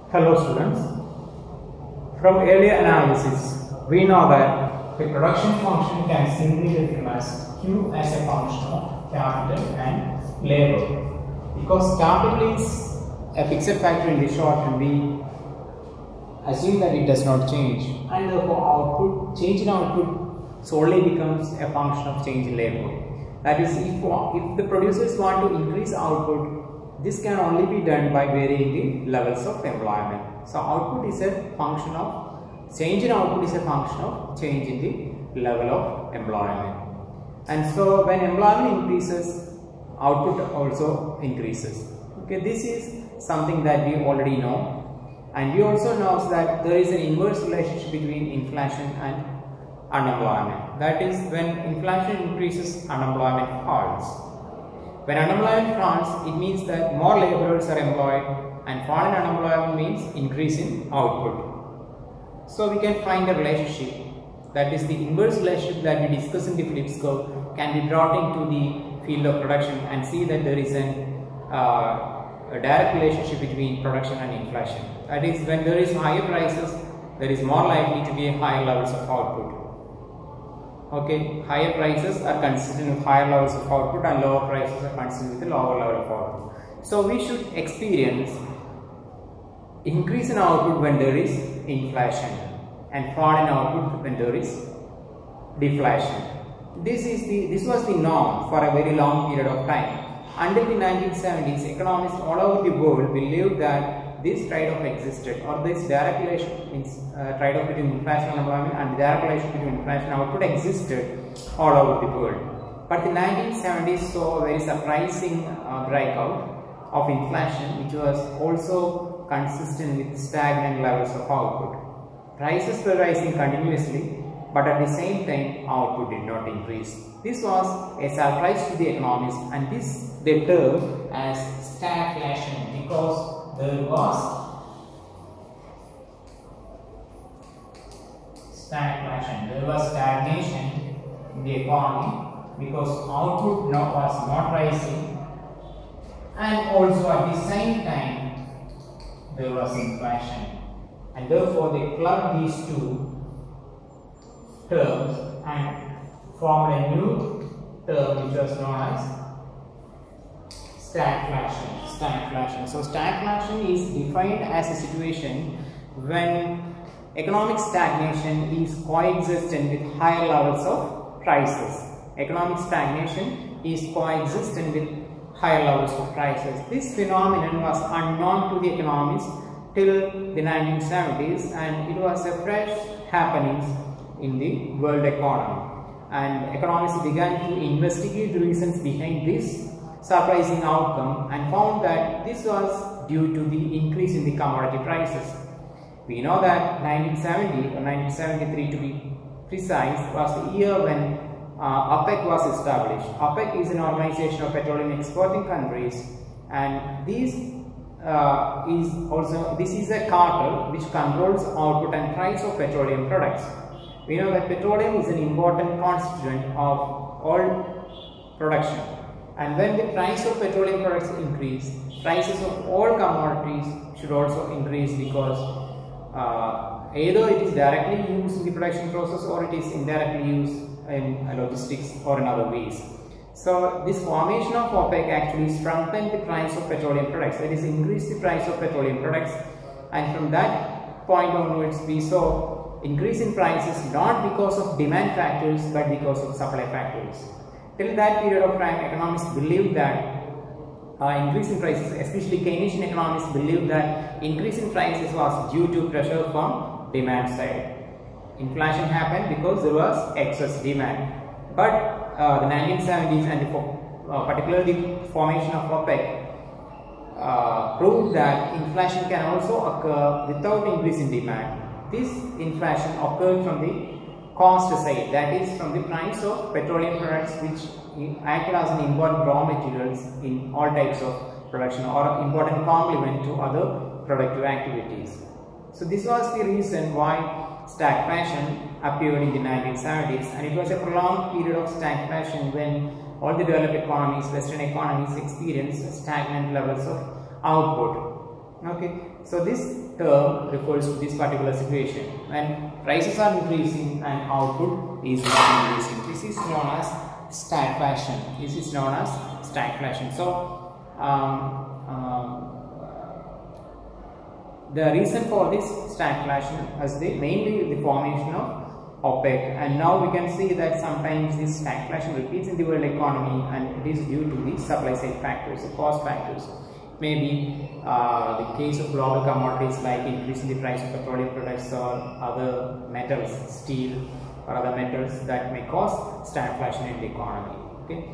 Hello students. From earlier analysis, we know that the production function can simply be written as Q as a function of capital and labor. Because capital is a fixed factor in the short term, we assume that it does not change, and therefore change in output solely becomes a function of change in labor. That is, if the producers want to increase output, this can only be done by varying the levels of employment. So output is a function of change in output is a function of change in the level of employment. And so when employment increases, output also increases. Okay, this is something that we already know. And we also know that there is an inverse relationship between inflation and unemployment. That is, when inflation increases, unemployment falls. When unemployment falls, it means that more laborers are employed, and fall in unemployment means increase in output. So we can find a relationship, that is the inverse relationship that we discussed in the Phillips curve, can be brought into the field of production and see that there is a direct relationship between production and inflation. That is, when there is higher prices, there is more likely to be higher levels of output. Okay, higher prices are consistent with higher levels of output, and lower prices are consistent with the lower level of output. So we should experience increase in output when there is inflation and fall in output when there is deflation. This was the norm for a very long period of time. Until the 1970s, economists all over the world believed that this trade-off existed, or this direct relation means trade-off between inflation and employment, and the direct relation between inflation and output existed all over the world. But the 1970s saw a very surprising breakout of inflation, which was also consistent with stagnant levels of output. Prices were rising continuously, but at the same time output did not increase. This was a surprise to the economists, and this they termed as stagflation, because there was stagflation. There was stagnation in the economy because output was not rising, and also at the same time there was inflation, and therefore they clubbed these two terms and formed a new term which was known as stagflation. So stagflation is defined as a situation when economic stagnation is coexistent with higher levels of prices. Economic stagnation is coexistent with higher levels of prices. This phenomenon was unknown to the economists till the 1970s, and it was a fresh happening in the world economy. And economists began to investigate the reasons behind this surprising outcome and found that this was due to the increase in the commodity prices. We know that 1970 or 1973 to be precise was the year when OPEC was established. OPEC is an organization of petroleum exporting countries, and this is a cartel which controls output and price of petroleum products. We know that petroleum is an important constituent of all production, and when the price of petroleum products increase, prices of all commodities should also increase, because either it is directly used in the production process or it is indirectly used in logistics or in other ways. So this formation of OPEC actually strengthened the price of petroleum products, that is, increased the price of petroleum products, and from that point onwards we saw increase in prices not because of demand factors but because of supply factors. Till that period of time, economists believed that increase in prices, especially Keynesian economists, believed that increase in prices was due to pressure from demand side. Inflation happened because there was excess demand. But the 1970s and particularly the formation of OPEC proved that inflation can also occur without increase in demand. This inflation occurred from the cost side, that is, from the price of petroleum products, which act as an important raw materials in all types of production, or important complement to other productive activities. So this was the reason why stagflation appeared in the 1970s, and it was a prolonged period of stagflation when all the developed economies, Western economies, experienced stagnant levels of output. Okay, so this term refers to this particular situation when prices are increasing and output is not increasing. This is known as stagflation. This is known as stagflation. So the reason for this stagflation is mainly the formation of OPEC, and now we can see that sometimes this stagflation repeats in the world economy, and it is due to the supply side factors, the cost factors. Maybe the case of global commodities like increasing the price of petroleum products or other metals, steel or other metals that may cause stagflation in the economy. Okay,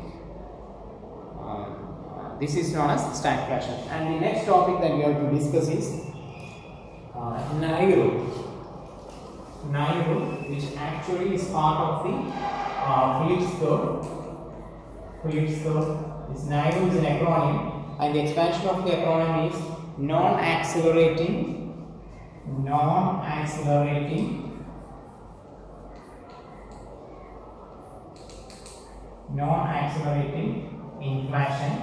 this is known as stagflation. And the next topic that we have to discuss is NAIRU. NAIRU, which actually is part of the Phillips curve. Phillips curve. This NAIRU is an acronym, and the expansion of the acronym is non-accelerating inflation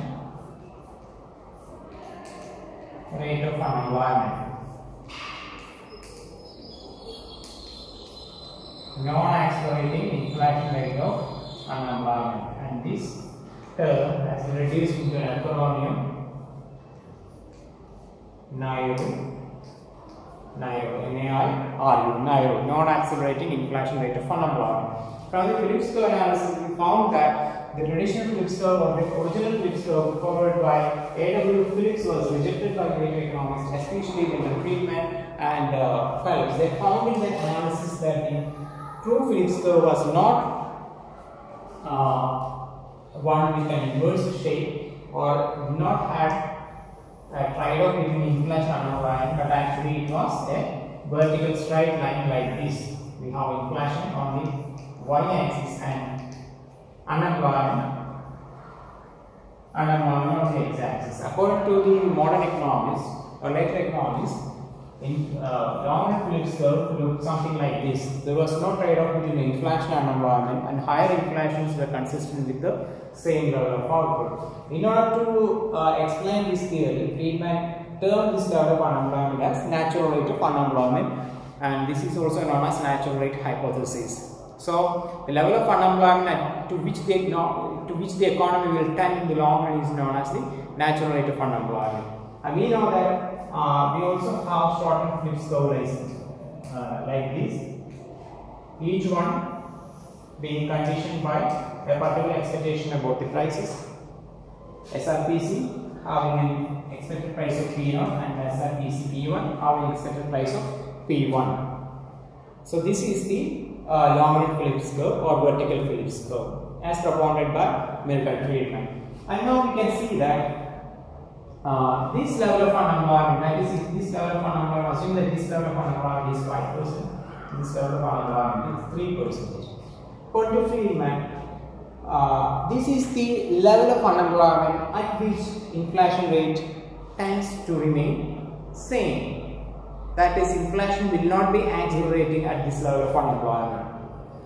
rate of unemployment. Non-accelerating inflation rate of unemployment, and this term has been reduced into an acronym NAIRU, NAIRU, non-accelerating inflation rate of unemployment. From the Phillips curve analysis, we found that the traditional Phillips curve or the original Phillips curve covered by A.W. Phillips was rejected by great economists, especially Milton Friedman and Phelps. They found in the analysis that the true Phillips curve was not one with an inverse shape or did not have a trade-off between inflation and unemployment, but actually it was a vertical straight line like this. We have inflation on the y-axis and unemployment on the x-axis. According to the modern economists or later economists, in dominant Phillips curve looked something like this. There was no trade-off between inflation and unemployment, and higher inflations were consistent with the same level of output. In order to explain this theory, Friedman termed this level of unemployment as natural rate of unemployment, and this is also known as natural rate hypothesis. So, the level of unemployment to which the economy will tend in the long run is known as the natural rate of unemployment. And we know that we also have shortened Phillips curve like this, each one being conditioned by a particular expectation about the prices. SRPC having an expected price of P0 and SRPC P1 having expected price of P1. So this is the long-run Phillips curve or vertical Phillips curve as propounded by Milton Friedman. And now we can see that this level of unemployment, that is, this level of unemployment, assume that this level of unemployment is 5%, this level of unemployment is 3%. According to Friedman, this is the level of unemployment at which inflation rate tends to remain same. That is, inflation will not be accelerating at this level of unemployment.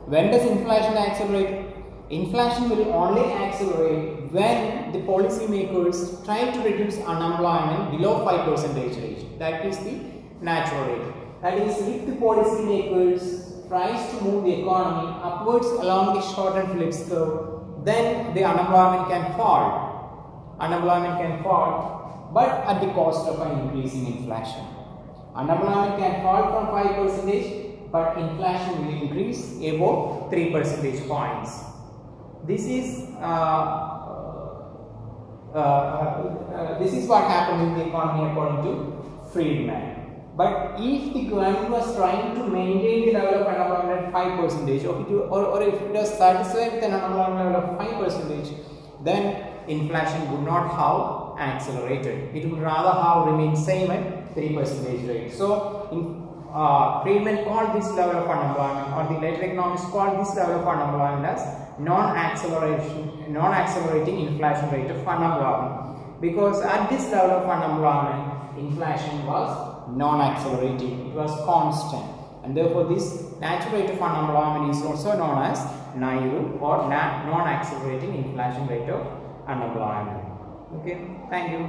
When does inflation accelerate? Inflation will only accelerate when the policymakers try to reduce unemployment below 5% rate. That is the natural rate. That is, if the policymakers tries to move the economy upwards along the shortened Phillips curve, then the unemployment can fall. Unemployment can fall, but at the cost of an increasing inflation. Unemployment can fall from 5%, but inflation will increase about 3 percentage points. This is what happened in the economy according to Friedman. But if the government was trying to maintain the level of unemployment at 5%, or if it was satisfied with an unemployment level of 5%, then inflation would not have accelerated. It would rather have remained same at 3% rate. So, Friedman called this level of unemployment, or the later economists called this level of unemployment as non-accelerating inflation rate of unemployment, because at this level of unemployment, inflation was non-accelerating, it was constant, and therefore this natural rate of unemployment is also known as NAIRU, or non-accelerating inflation rate of unemployment. Okay, thank you.